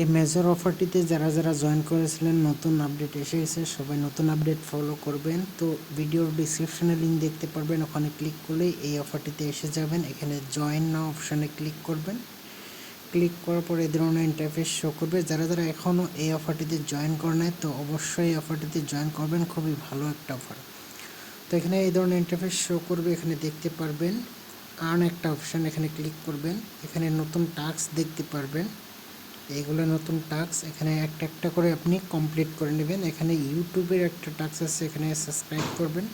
এই মেজর অফারটিতে যারা যারা জয়েন করেছিলেন নতুন আপডেট এসে গেছে, সবাই নতুন আপডেট ফলো করবেন। তো ভিডিওর ডিসক্রিপশনে লিঙ্ক দেখতে পারবেন, ওখানে ক্লিক করলেই এই অফারটিতে এসে যাবেন। এখানে জয়েন নাও অপশানে ক্লিক করবেন। ক্লিক করার পরে এই ধরনের ইন্টারফেস শো করবে। যারা যারা এখনও এই অফারটিতে জয়েন করে নেয় তো অবশ্যই এই অফারটিতে জয়েন করবেন, খুবই ভালো একটা অফার। তো এখানে এই ধরনের ইন্টারফেস শো করবে, এখানে দেখতে পারবেন আর্ন একটা অপশান, এখানে ক্লিক করবেন। এখানে নতুন টাস্ক দেখতে পারবেন, এইগুলো নতুন টাস্ক, এখানে একটা একটা করে আপনি কমপ্লিট করে নেবেন। এখানে ইউটিউবের একটা টাস্ক আছে, এখানে সাবস্ক্রাইব করবেন,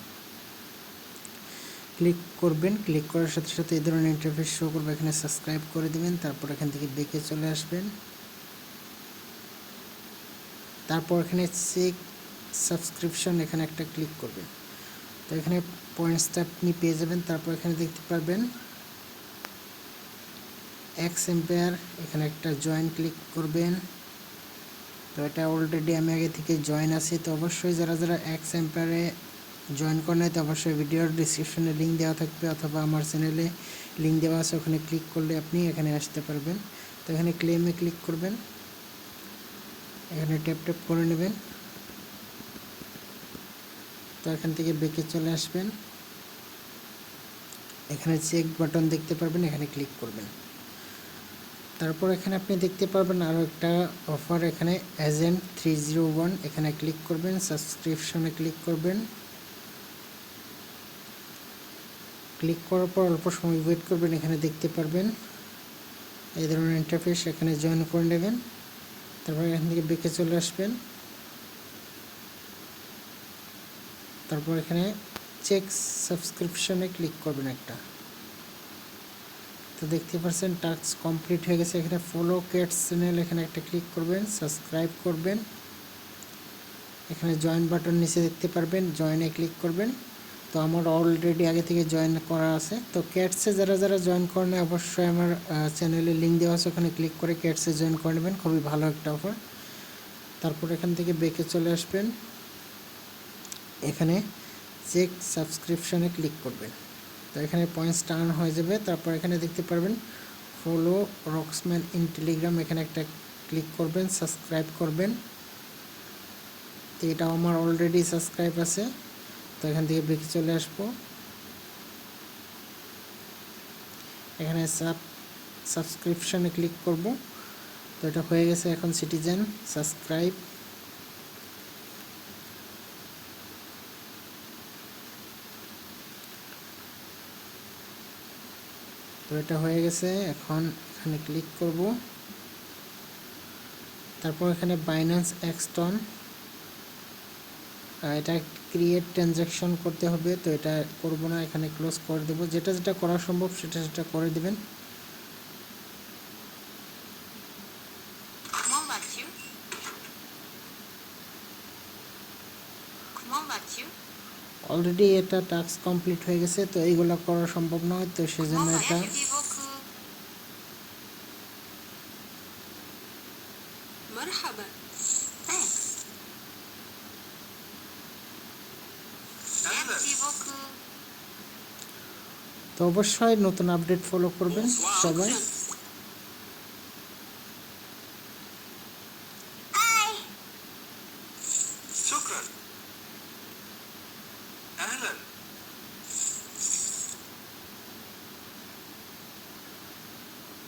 ক্লিক করবেন। ক্লিক করার সাথে সাথে এই ধরনের ইন্টারফেস শো করবে, এখানে সাবস্ক্রাইব করে দিবেন। তারপর এখান থেকে বেঁকে চলে আসবেন। তারপর এখানে চেক সাবস্ক্রিপশন, এখানে একটা ক্লিক করবেন। তো এখানে পয়েন্টসটা আপনি পেয়ে যাবেন। তারপর এখানে দেখতে পারবেন এক্স এম্পায়ার, এখানে একটা জয়েন ক্লিক করবেন। তো এটা অলরেডি আমি আগে থেকে জয়েন আছি, তো অবশ্যই যারা যারা এক্স এম্পায়ারে জয়েন করে নেয় তো অবশ্যই ভিডিওর ডিসক্রিপশনে লিঙ্ক দেওয়া থাকবে, অথবা আমার চ্যানেলে লিঙ্ক দেওয়া আছে, ওখানে ক্লিক করলে আপনি এখানে আসতে পারবেন। তো এখানে ক্লেমে ক্লিক করবেন, এখানে ট্যাপ ট্যাপ করে নেবেন। তো এখান থেকে বেঁকে চলে আসবেন, এখানে চেক বাটন দেখতে পারবেন, এখানে ক্লিক করবেন। তারপর এখানে আপনি দেখতে পারবেন আরও একটা অফার, এখানে এজেন্ট 301, এখানে ক্লিক করবেন, সাবস্ক্রিপশনে ক্লিক করবেন। ক্লিক করার পর অল্প সময় ওয়েট করবেন, এখানে দেখতে পারবেন এই ধরনের ইন্টারফেস, এখানে জয়েন করে নেবেন। তারপর এখান থেকে বেঁকে চলে আসবেন। তারপর এখানে চেক সাবস্ক্রিপশনে ক্লিক করবেন একটা। তো দেখতে পাচ্ছেন টাস্ক কমপ্লিট হয়ে গেছে। এখানে ফলো ক্যাটস চ্যানেল, এখানে একটা ক্লিক করবেন, সাবস্ক্রাইব করবেন। এখানে জয়েন বাটন নিচে দেখতে পারবেন, জয়েনে ক্লিক করবেন। তো আমার অলরেডি আগে থেকে জয়েন করা আছে। তো ক্যাটসে যারা যারা জয়েন করেন অবশ্যই আমার চ্যানেলে লিঙ্ক দেওয়া আছে, ওখানে ক্লিক করে ক্যাটসে জয়েন করে নেবেন, খুবই ভালো একটা অফার। তারপর এখান থেকে বেঁকে চলে আসবেন, এখানে চেক সাবস্ক্রিপশনে ক্লিক করবেন। তো এখানে পয়েন্টস টার্ন হয়ে যাবে। তারপর এখানে দেখতে পারবেন ফলো রক্সম্যান ইন টেলিগ্রাম, এখানে একটা ক্লিক করবেন, সাবস্ক্রাইব করবেন। তো এটা আমার অলরেডি সাবস্ক্রাইব আছে। তো এখান থেকে বেঁকে চলে আসবো, এখানে সাবস্ক্রিপশনে ক্লিক করব। তো এটা হয়ে গেছে। এখন সিটিজেন সাবস্ক্রাইব, তো এটা হয়ে গেছে। এখন এখানে ক্লিক করব। তারপর এখানে বাইন্যান্স এক্সটন, এটা ক্রিয়েট ট্রানজ্যাকশন করতে হবে, তো এটা করব না, এখানে ক্লোজ করে দেব। যেটা যেটা করা সম্ভব সেটা সেটা করে দেবেন। অলরেডি এটা টাস্ক কমপ্লিট হয়ে গেছে, তো এইগুলো করা সম্ভব নয়, তো সেজন্য এটা তো অবশ্যই নতুন আপডেট ফলো করবেন সবাই।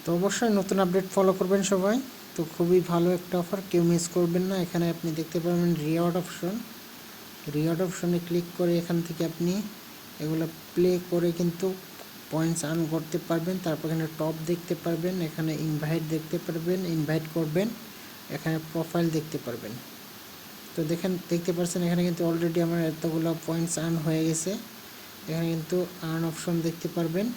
তো অবশ্যই নতুন আপডেট ফলো করবেন সবাই। তো খুবই ভালো একটা অফার, কেউ মিস করবেন না। এখানে আপনি দেখতে পাবেন রিওয়ার্ড অপশন, রিওয়ার্ড অপশনে ক্লিক করে এখান থেকে আপনি এগুলো প্লে করে কিন্তু পয়েন্টস আর্ন করতে পারবেন। তারপর এখানে টপ দেখতে পারবেন, এখানে ইনভাইট দেখতে পারবেন, ইনভাইট করবেন, এখানে প্রোফাইল দেখতে পারবেন। তো দেখতে পাচ্ছেন এখানে কিন্তু অলরেডি আমার এতগুলো পয়েন্টস আর্ন হয়ে গেছে। এখানে কিন্তু আর্ন অপশন দেখতে পারবেন।